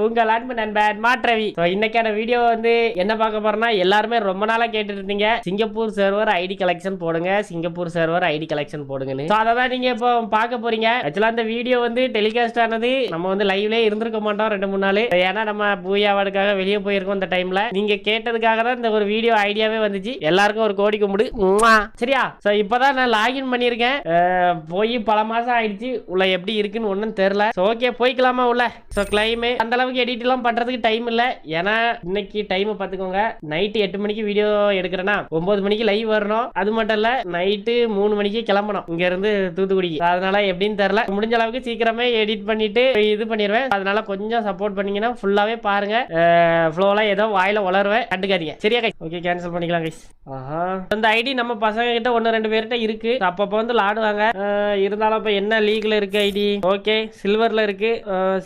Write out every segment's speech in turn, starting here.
உங்கள் அன்பு நண்பன் மாற்றவி. இன்னைக்கான வீடியோ வந்து என்ன பார்க்க போறோம்னா, எல்லாருமே ரொம்ப நாளா கேட்டுட்டு இருந்தீங்க சிங்கப்பூர் சர்வர் ஐடி கலெக்ஷன் போடுங்க, சிங்கப்பூர் சர்வர் ஐடி கலெக்ஷன் போடுங்கன்னு. அதை தான் நீங்க இப்போ பார்க்க போறீங்க. ஆக்சுவலா இந்த வீடியோ வந்து டெலிகாஸ்ட் ஆனது நம்ம வந்து லைவ்லயே இருந்திருக்க மாட்டோம் 2-3 நாள். ஏன்னா நம்ம பூயாவாடுக்காக வெளியே போயிருக்கோம். இந்த டைம்ல நீங்க கேட்டதுக்காக தான் இந்த ஒரு வீடியோ ஐடியாவே வந்துச்சு. எல்லாருக்கும் ஒரு கோடி கும்பிடு சரியா. சோ இப்பதான் நான் லாகின் பண்ணியிருக்கேன். போய் பல மாசம் ஆயிடுச்சு. உள்ள எப்படி இருக்குன்னு ஒன்னும் தெரியல. ஓகே போய்க்கலாமா உள்ள. சோ கிளைமே அந்த அளவுக்கு எடிட் எல்லாம் பண்றதுக்கு டைம் இல்ல. ஏன்னா இன்னைக்கு டைம் பாத்துக்கோங்க. நைட்டு 8 மணிக்கு வீடியோ எடுக்கிறேன்னா 9 மணிக்கு லைவ் வரணும். அது மட்டும் இல்ல நைட்டு 3 மணிக்கு கிளம்பணும் இங்க இருந்து தூத்துக்குடிக்கு. அதனால எப்படின்னு தெரியல. முடிஞ்ச அளவுக்கு சீக்கிரமே எடிட் பண்ணிட்டு இது பண்ணிடுவேன். அதனால கொஞ்சம் சப்போர்ட் பண்ணீங்கன்னா ஃபுல்லாவே பாருங்க. ஃப்ளோலாம் ஏதோ வாயில வளருவேன், கண்டுக்காதீங்க சரியா கைஸ். ஓகே கேன்சல் பண்ணிக்கலாம் கைஸ். அந்த ஐடி நம்ம பசங்க கிட்ட 1-2 பேர்கிட்ட இருக்கு. அப்பப்ப வந்து விளாடுவாங்க. இருந்தாலும் இப்ப என்ன லீக்ல இருக்கு ஐடி. ஓகே சில்வர்ல இருக்கு,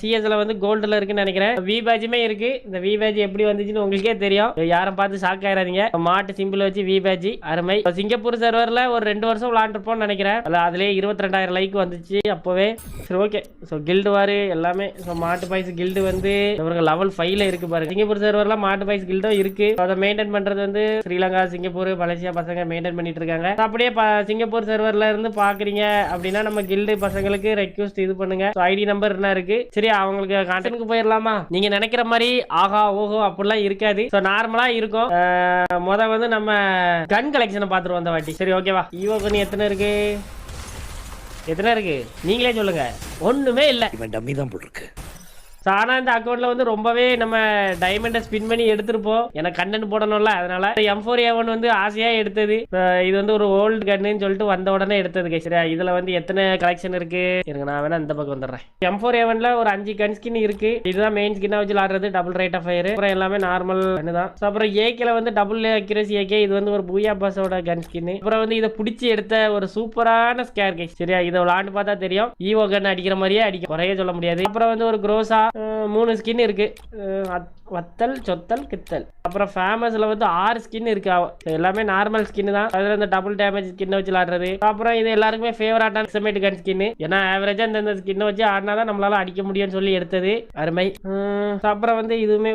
சிஎஸ்ல வந்து கோல்டுல இருக்குன்னு நினைக்கிறேன். வி பேஜுமே இருக்கு. இந்த வி பேஜ் எப்படி வந்துச்சுன்னு உங்களுக்கே தெரியும். யாரும் பார்த்து ஷாக் ஆயிடாதீங்க. மாட்டு சிம்பிள் வச்சு வி பேஜ் அருமை. சிங்கப்பூர் சர்வர்ல ஒரு 2 வருஷம் விளாண்டுருப்போம்னு நினைக்கிறேன். அதுலயே 22,000 லைக் வந்துச்சு அப்பவே. சரி ஓகே. ஸோ கில்டு வாரு எல்லாமே. ஸோ மாட்டு பாய்ஸ் கில்டு வந்து இவங்க லெவல் 5ல இருக்கு பாருங்க. சிங்கப்பூர் சர்வர்ல மாட்டு பாய்ஸ் கில்டும் இருக்கு. அதை மெயின்டைன் பண்றது வந்து ஸ்ரீலங்கா, சிங்கப்பூர், மலேசியா பசங்க மெயின்டைன் பண்ணிட்டு இருக்காங்க. அப்படியே சிங்கப்பூர் சர்வர்ல இருந்து பாக்குறீங்க அப்படின்னா நம்ம கில்டு பசங்களுக்கு ரெக்வஸ்ட் இது பண்ணுங்க. ஐடி நம்பர் என்ன இருக்கு சரி. அவங்களுக்கு கான்டென்ட்க்கு போயிடலாமா. நீங்க நினைக்கிற மாதிரி ஆகா ஓஹோ அப்படிலாம் இருக்காது. நார்மலா இருக்கும். வந்து நம்ம கன் கலெக்ஷனை பாத்துருவோம் அந்த வாட்டி. சரி ஓகேவா. ஈவோ கன் எத்தனை இருக்கு நீங்களே சொல்லுங்க. ஒண்ணுமே இல்ல. இவன் டம்மி தான் போட்டுருக்கு. ஆனா இந்த அக்கௌண்ட்ல வந்து ரொம்பவே நம்ம டைமண்டை ஸ்பின் பண்ணி எடுத்திருப்போம். எனக்கு கண்டென்ட் போடணும்ல, அதனால M4A1 வந்து ஆசையா எடுத்தது. இது வந்து ஒரு ஓல்டு கன்னு சொல்லிட்டு வந்த உடனே எடுத்தது. சரியா. இதுல வந்து எத்தனை கலெக்ஷன் இருக்கு இருங்க, நான் வேணா இந்த பக்கம் வந்துடுறேன். M4A1ல ஒரு 5 கன் ஸ்கின் இருக்கு. இதுதான் மெயின் ஸ்கின்னா வச்சு விளாடுறது. Double rate of fire. அப்புறம் எல்லாமே நார்மல் கன்னு தான். அப்புறம் ஏகேல வந்து டபுள் அக்யூரசி ஏகே. இது வந்து ஒரு பூயா பாஸோட கன் ஸ்கின். அப்புறம் வந்து இதை பிடிச்சி எடுத்த ஒரு சூப்பரான ஸ்கேர் கேஸ். சரியா. இதை விளாண்டு பார்த்தா தெரியும். ஈவோ கன் அடிக்கிற மாதிரியே அடிக்கும், குறைய சொல்ல முடியாது. அப்புறம் வந்து ஒரு குரோசா 3 ஸ்கின் இருக்கு. வத்தல், சொத்தல், கித்தல். அப்புறம் ஃபேமஸ்ல வந்து 6 ஸ்கின் இருக்கு. எல்லாமே நார்மல் ஸ்கின் தான். அதுல இந்த டபுள் டேமேஜ் ஸ்கின் வச்சு விளாடுறது. அப்புறம் இது எல்லாருக்குமே ஃபேவரட்டான எக்ஸமேட் கன் ஸ்கின். ஏன்னா ஆவரேஜா இந்த ஸ்கின் வச்சு ஆடினாதான் நம்மளால அடிக்க முடியும்னு சொல்லி எடுத்தது. அருமை. அப்புறம் வந்து இதுவுமே